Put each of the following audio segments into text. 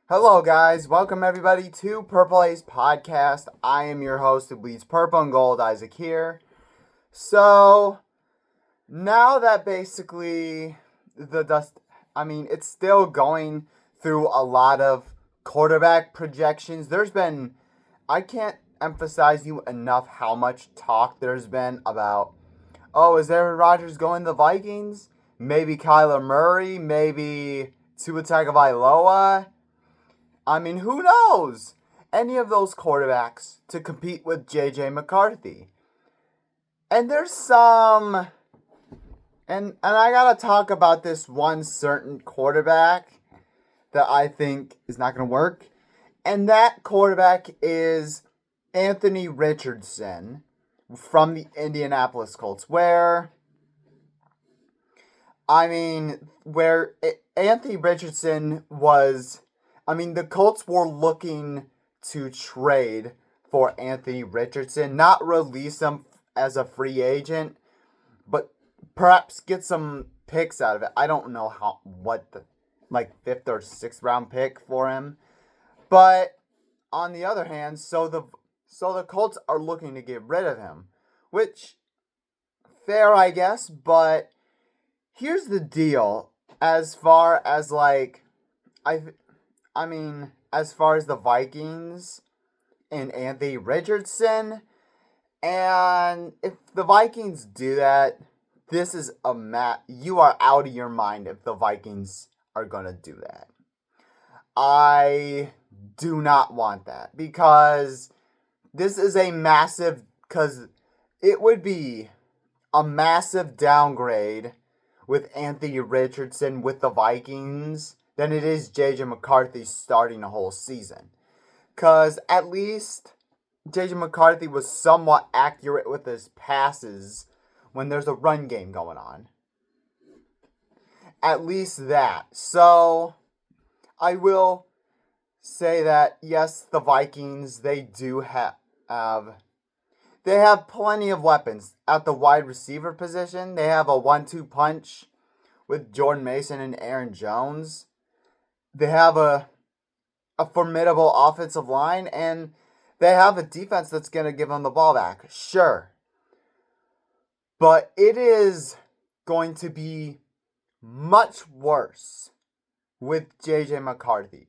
Hello, guys. Welcome, everybody, to Purple Ace Podcast. I am your host who bleeds purple and gold, Isaac here. So, now that basically the dust, it's still going through a lot of quarterback projections. I can't emphasize you enough how much talk there's been about, oh, is Aaron Rodgers going to the Vikings? Maybe Kyler Murray, maybe Tua Tagovailoa. Who knows? Any of those quarterbacks to compete with J.J. McCarthy. And there's some... And I gotta talk about this one certain quarterback that I think is not gonna work. And that quarterback is Anthony Richardson from the Indianapolis Colts. Where Anthony Richardson was... the Colts were looking to trade for Anthony Richardson, not release him as a free agent, but perhaps get some picks out of it. I don't know what the fifth or sixth round pick for him, but on the other hand, so the Colts are looking to get rid of him, which fair, I guess. But here's the deal: as far as as far as the Vikings and Anthony Richardson, and if the Vikings do that, this is you are out of your mind if the Vikings are going to do that. I do not want that because because it would be a massive downgrade with Anthony Richardson with the Vikings than it is J.J. McCarthy starting a whole season. Because at least J.J. McCarthy was somewhat accurate with his passes when there's a run game going on. At least that. So, I will say that, yes, the Vikings, they have plenty of weapons. At the wide receiver position, they have a 1-2 punch with Jordan Mason and Aaron Jones. They have a formidable offensive line, and they have a defense that's going to give them the ball back. Sure. But it is going to be much worse with J.J. McCarthy.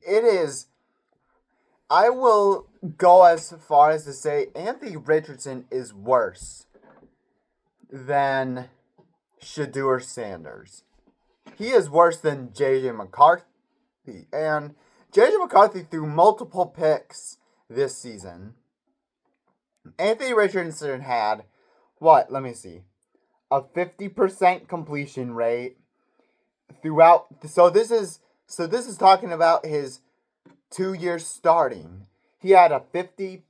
I will go as far as to say Anthony Richardson is worse than Shedeur Sanders. He is worse than J.J. McCarthy. And J.J. McCarthy threw multiple picks this season. Anthony Richardson had, let me see, a 50% completion rate throughout. So this is talking about his 2 years starting. He had a 50%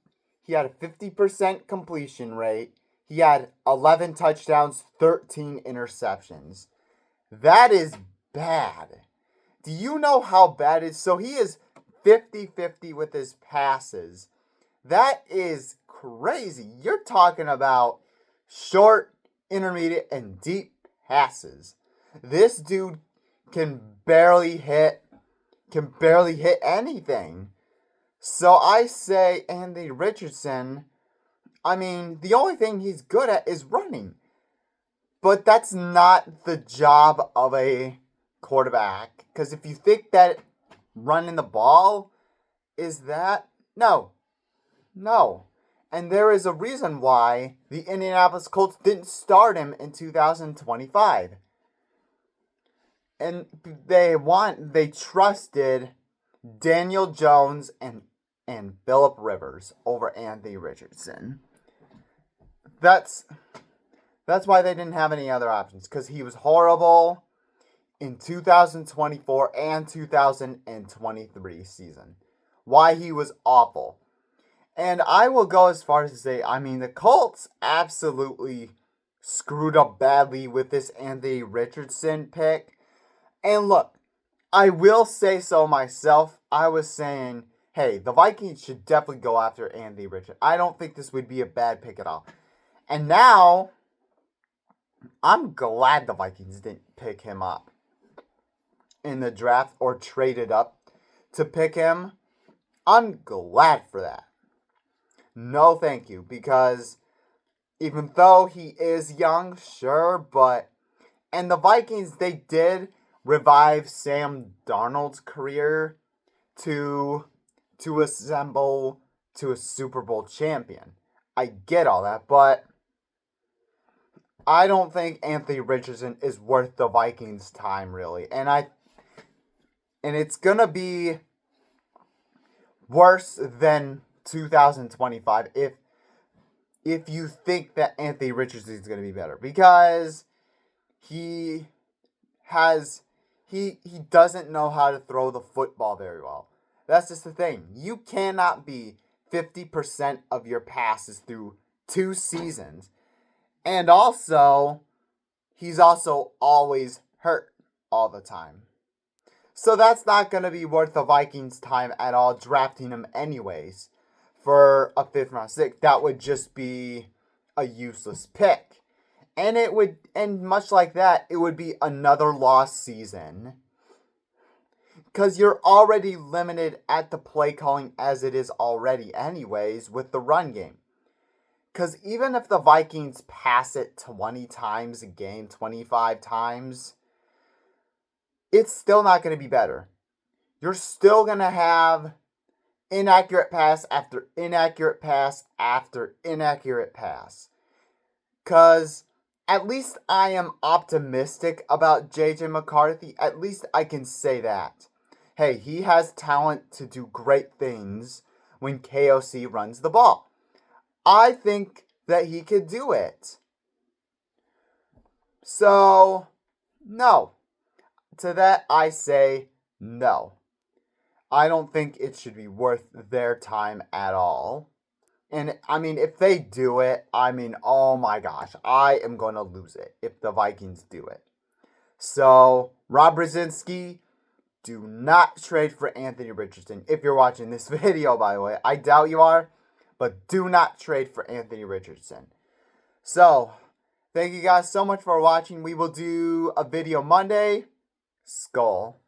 completion rate. He had 11 touchdowns, 13 interceptions. That is bad. Do you know how bad it is? So he is 50-50 with his passes. That is crazy. You're talking about short, intermediate, and deep passes. This dude can barely hit anything. So I say Anthony Richardson, the only thing he's good at is running. But that's not the job of a quarterback. Because if you think that running the ball is that, no. And there is a reason why the Indianapolis Colts didn't start him in 2025. And they trusted Daniel Jones and Phillip Rivers over Anthony Richardson. That's why they didn't have any other options, because he was horrible in 2024 and 2023 season. Why he was awful. And I will go as far as to say, the Colts absolutely screwed up badly with this Anthony Richardson pick. And look, I will say so myself. I was saying, hey, the Vikings should definitely go after Anthony Richardson. I don't think this would be a bad pick at all. And now, I'm glad the Vikings didn't pick him up in the draft or traded up to pick him, I'm glad for that. No, thank you, because even though he is young, sure, but... And the Vikings, they did revive Sam Darnold's career to assemble to a Super Bowl champion. I get all that, but I don't think Anthony Richardson is worth the Vikings' time, really. And it's gonna be worse than 2025 if you think that Anthony Richardson is gonna be better, because he doesn't know how to throw the football very well. That's just the thing. You cannot be 50% of your passes through 2 seasons. And also, he's also always hurt all the time. So that's not going to be worth the Vikings' time at all, drafting him anyways for a 5th round pick. That would just be a useless pick. And much like that, it would be another lost season. Because you're already limited at the play calling as it is already anyways with the run game. Because even if the Vikings pass it 20 times a game, 25 times, it's still not going to be better. You're still going to have inaccurate pass after inaccurate pass after inaccurate pass. Because at least I am optimistic about J.J. McCarthy. At least I can say that. Hey, he has talent to do great things when KOC runs the ball. I think that he could do it. So, no. To that, I say no. I don't think it should be worth their time at all. And, I mean, if they do it, I mean, oh my gosh, I am going to lose it if the Vikings do it. So, Rob Brzezinski, do not trade for Anthony Richardson. If you're watching this video, by the way, I doubt you are, but do not trade for Anthony Richardson. So, thank you guys so much for watching. We will do a video Monday. Skull.